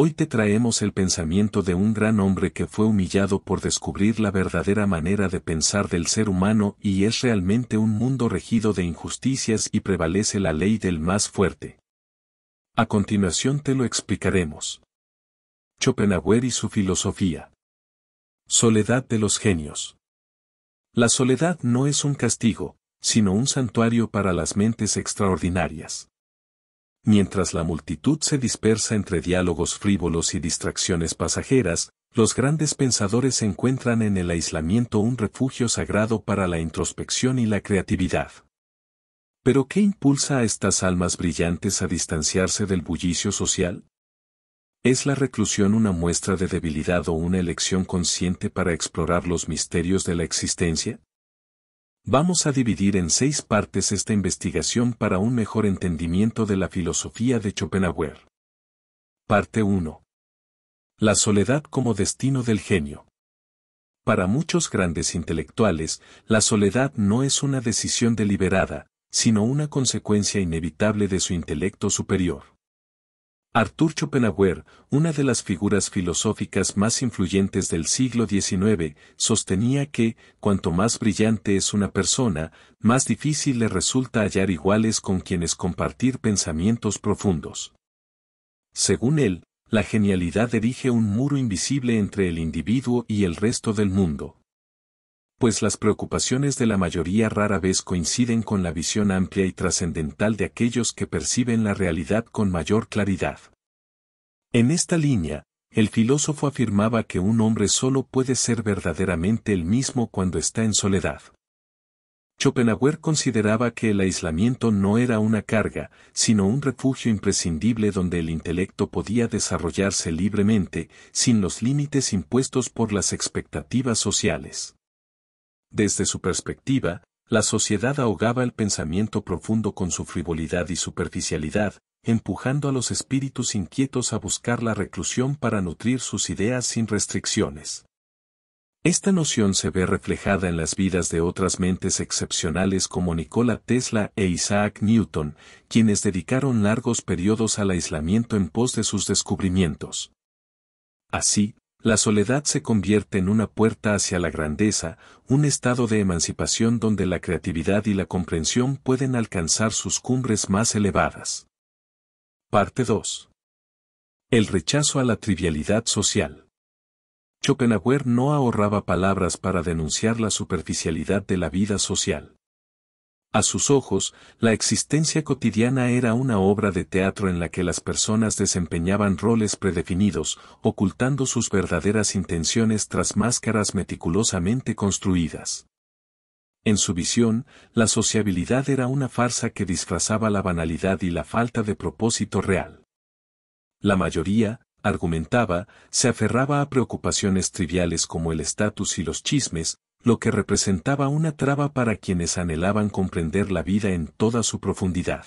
Hoy te traemos el pensamiento de un gran hombre que fue humillado por descubrir la verdadera manera de pensar del ser humano y es realmente un mundo regido de injusticias y prevalece la ley del más fuerte. A continuación te lo explicaremos. Schopenhauer y su filosofía. Soledad de los genios. La soledad no es un castigo, sino un santuario para las mentes extraordinarias. Mientras la multitud se dispersa entre diálogos frívolos y distracciones pasajeras, los grandes pensadores encuentran en el aislamiento un refugio sagrado para la introspección y la creatividad. ¿Pero qué impulsa a estas almas brillantes a distanciarse del bullicio social? ¿Es la reclusión una muestra de debilidad o una elección consciente para explorar los misterios de la existencia? Vamos a dividir en 6 partes esta investigación para un mejor entendimiento de la filosofía de Schopenhauer. Parte 1. La soledad como destino del genio. Para muchos grandes intelectuales, la soledad no es una decisión deliberada, sino una consecuencia inevitable de su intelecto superior. Arthur Schopenhauer, una de las figuras filosóficas más influyentes del siglo XIX, sostenía que, cuanto más brillante es una persona, más difícil le resulta hallar iguales con quienes compartir pensamientos profundos. Según él, la genialidad erige un muro invisible entre el individuo y el resto del mundo. Pues las preocupaciones de la mayoría rara vez coinciden con la visión amplia y trascendental de aquellos que perciben la realidad con mayor claridad. En esta línea, el filósofo afirmaba que un hombre solo puede ser verdaderamente el mismo cuando está en soledad. Schopenhauer consideraba que el aislamiento no era una carga, sino un refugio imprescindible donde el intelecto podía desarrollarse libremente, sin los límites impuestos por las expectativas sociales. Desde su perspectiva, la sociedad ahogaba el pensamiento profundo con su frivolidad y superficialidad, empujando a los espíritus inquietos a buscar la reclusión para nutrir sus ideas sin restricciones. Esta noción se ve reflejada en las vidas de otras mentes excepcionales como Nikola Tesla e Isaac Newton, quienes dedicaron largos periodos al aislamiento en pos de sus descubrimientos. Así, la soledad se convierte en una puerta hacia la grandeza, un estado de emancipación donde la creatividad y la comprensión pueden alcanzar sus cumbres más elevadas. Parte 2. El rechazo a la trivialidad social. Schopenhauer no ahorraba palabras para denunciar la superficialidad de la vida social. A sus ojos, la existencia cotidiana era una obra de teatro en la que las personas desempeñaban roles predefinidos, ocultando sus verdaderas intenciones tras máscaras meticulosamente construidas. En su visión, la sociabilidad era una farsa que disfrazaba la banalidad y la falta de propósito real. La mayoría, argumentaba, se aferraba a preocupaciones triviales como el estatus y los chismes, lo que representaba una traba para quienes anhelaban comprender la vida en toda su profundidad.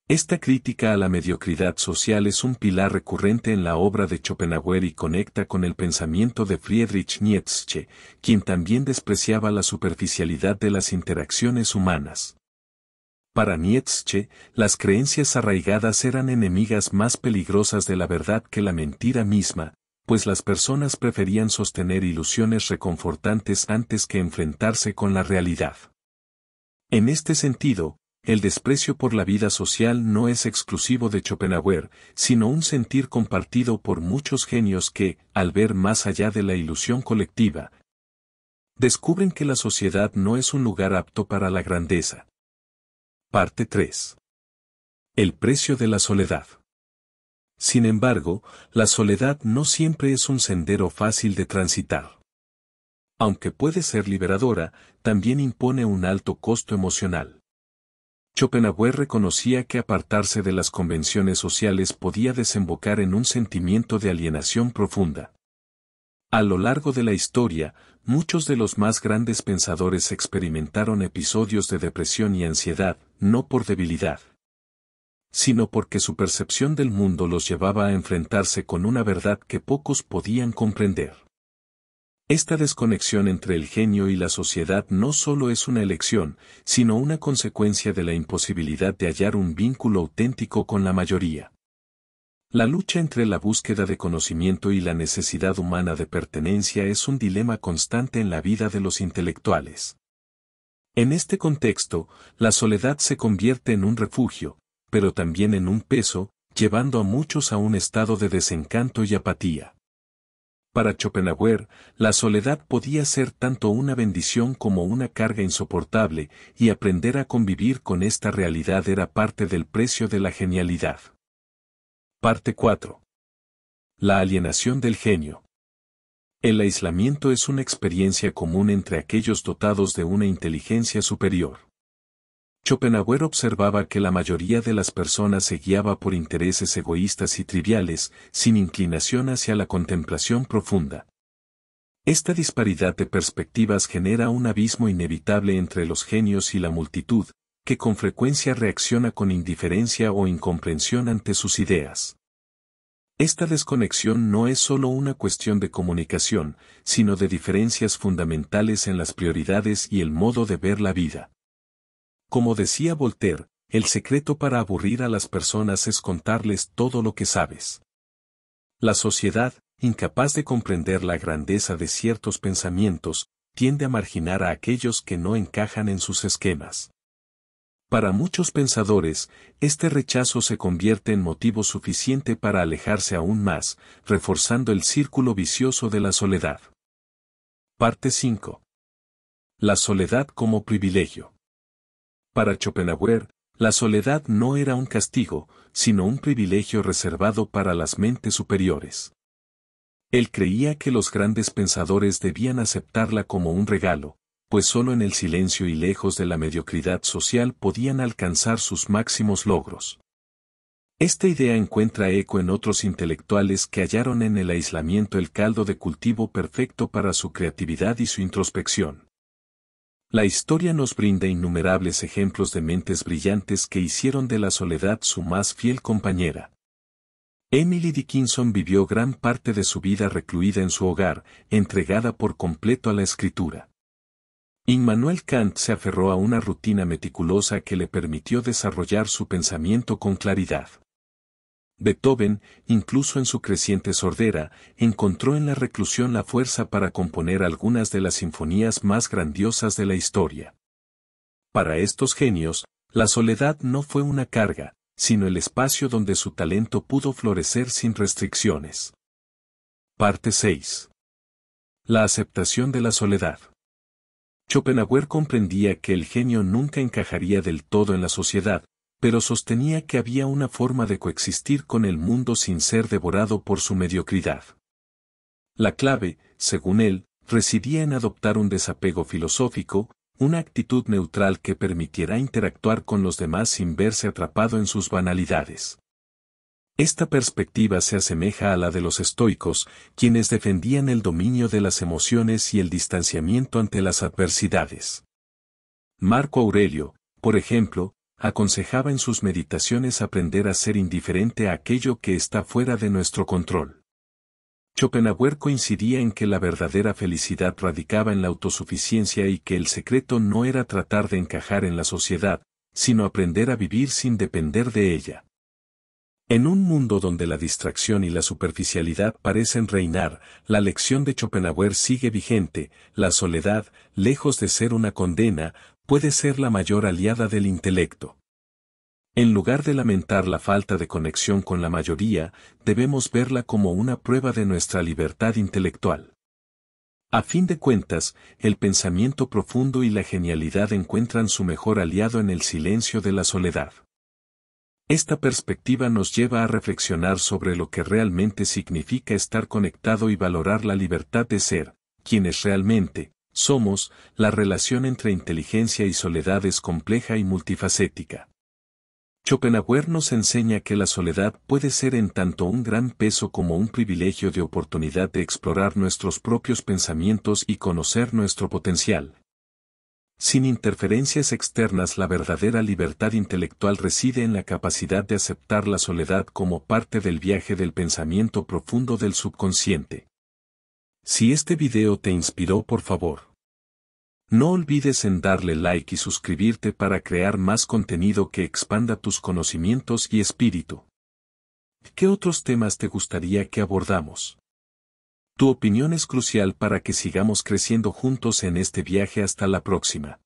Esta crítica a la mediocridad social es un pilar recurrente en la obra de Schopenhauer y conecta con el pensamiento de Friedrich Nietzsche, quien también despreciaba la superficialidad de las interacciones humanas. Para Nietzsche, las creencias arraigadas eran enemigas más peligrosas de la verdad que la mentira misma, pues las personas preferían sostener ilusiones reconfortantes antes que enfrentarse con la realidad. En este sentido, el desprecio por la vida social no es exclusivo de Schopenhauer, sino un sentir compartido por muchos genios que, al ver más allá de la ilusión colectiva, descubren que la sociedad no es un lugar apto para la grandeza. Parte 3. El precio de la soledad. Sin embargo, la soledad no siempre es un sendero fácil de transitar. Aunque puede ser liberadora, también impone un alto costo emocional. Schopenhauer reconocía que apartarse de las convenciones sociales podía desembocar en un sentimiento de alienación profunda. A lo largo de la historia, muchos de los más grandes pensadores experimentaron episodios de depresión y ansiedad, no por debilidad, sino porque su percepción del mundo los llevaba a enfrentarse con una verdad que pocos podían comprender. Esta desconexión entre el genio y la sociedad no solo es una elección, sino una consecuencia de la imposibilidad de hallar un vínculo auténtico con la mayoría. La lucha entre la búsqueda de conocimiento y la necesidad humana de pertenencia es un dilema constante en la vida de los intelectuales. En este contexto, la soledad se convierte en un refugio, pero también en un peso, llevando a muchos a un estado de desencanto y apatía. Para Schopenhauer, la soledad podía ser tanto una bendición como una carga insoportable, y aprender a convivir con esta realidad era parte del precio de la genialidad. Parte 4. La alienación del genio. El aislamiento es una experiencia común entre aquellos dotados de una inteligencia superior. Schopenhauer observaba que la mayoría de las personas se guiaba por intereses egoístas y triviales, sin inclinación hacia la contemplación profunda. Esta disparidad de perspectivas genera un abismo inevitable entre los genios y la multitud, que con frecuencia reacciona con indiferencia o incomprensión ante sus ideas. Esta desconexión no es solo una cuestión de comunicación, sino de diferencias fundamentales en las prioridades y el modo de ver la vida. Como decía Voltaire, el secreto para aburrir a las personas es contarles todo lo que sabes. La sociedad, incapaz de comprender la grandeza de ciertos pensamientos, tiende a marginar a aquellos que no encajan en sus esquemas. Para muchos pensadores, este rechazo se convierte en motivo suficiente para alejarse aún más, reforzando el círculo vicioso de la soledad. Parte 5. La soledad como privilegio. Para Schopenhauer, la soledad no era un castigo, sino un privilegio reservado para las mentes superiores. Él creía que los grandes pensadores debían aceptarla como un regalo, pues solo en el silencio y lejos de la mediocridad social podían alcanzar sus máximos logros. Esta idea encuentra eco en otros intelectuales que hallaron en el aislamiento el caldo de cultivo perfecto para su creatividad y su introspección. La historia nos brinda innumerables ejemplos de mentes brillantes que hicieron de la soledad su más fiel compañera. Emily Dickinson vivió gran parte de su vida recluida en su hogar, entregada por completo a la escritura. Immanuel Kant se aferró a una rutina meticulosa que le permitió desarrollar su pensamiento con claridad. Beethoven, incluso en su creciente sordera, encontró en la reclusión la fuerza para componer algunas de las sinfonías más grandiosas de la historia. Para estos genios, la soledad no fue una carga, sino el espacio donde su talento pudo florecer sin restricciones. Parte 6. La aceptación de la soledad. Schopenhauer comprendía que el genio nunca encajaría del todo en la sociedad, pero sostenía que había una forma de coexistir con el mundo sin ser devorado por su mediocridad. La clave, según él, residía en adoptar un desapego filosófico, una actitud neutral que permitiera interactuar con los demás sin verse atrapado en sus banalidades. Esta perspectiva se asemeja a la de los estoicos, quienes defendían el dominio de las emociones y el distanciamiento ante las adversidades. Marco Aurelio, por ejemplo, aconsejaba en sus meditaciones aprender a ser indiferente a aquello que está fuera de nuestro control. Schopenhauer coincidía en que la verdadera felicidad radicaba en la autosuficiencia y que el secreto no era tratar de encajar en la sociedad, sino aprender a vivir sin depender de ella. En un mundo donde la distracción y la superficialidad parecen reinar, la lección de Schopenhauer sigue vigente: la soledad, lejos de ser una condena, puede ser la mayor aliada del intelecto. En lugar de lamentar la falta de conexión con la mayoría, debemos verla como una prueba de nuestra libertad intelectual. A fin de cuentas, el pensamiento profundo y la genialidad encuentran su mejor aliado en el silencio de la soledad. Esta perspectiva nos lleva a reflexionar sobre lo que realmente significa estar conectado y valorar la libertad de ser, quienes realmente somos. La relación entre inteligencia y soledad es compleja y multifacética. Schopenhauer nos enseña que la soledad puede ser en tanto un gran peso como un privilegio de oportunidad de explorar nuestros propios pensamientos y conocer nuestro potencial. Sin interferencias externas, la verdadera libertad intelectual reside en la capacidad de aceptar la soledad como parte del viaje del pensamiento profundo del subconsciente. Si este video te inspiró, por favor, no olvides en darle like y suscribirte para crear más contenido que expanda tus conocimientos y espíritu. ¿Qué otros temas te gustaría que abordamos? Tu opinión es crucial para que sigamos creciendo juntos en este viaje. Hasta la próxima.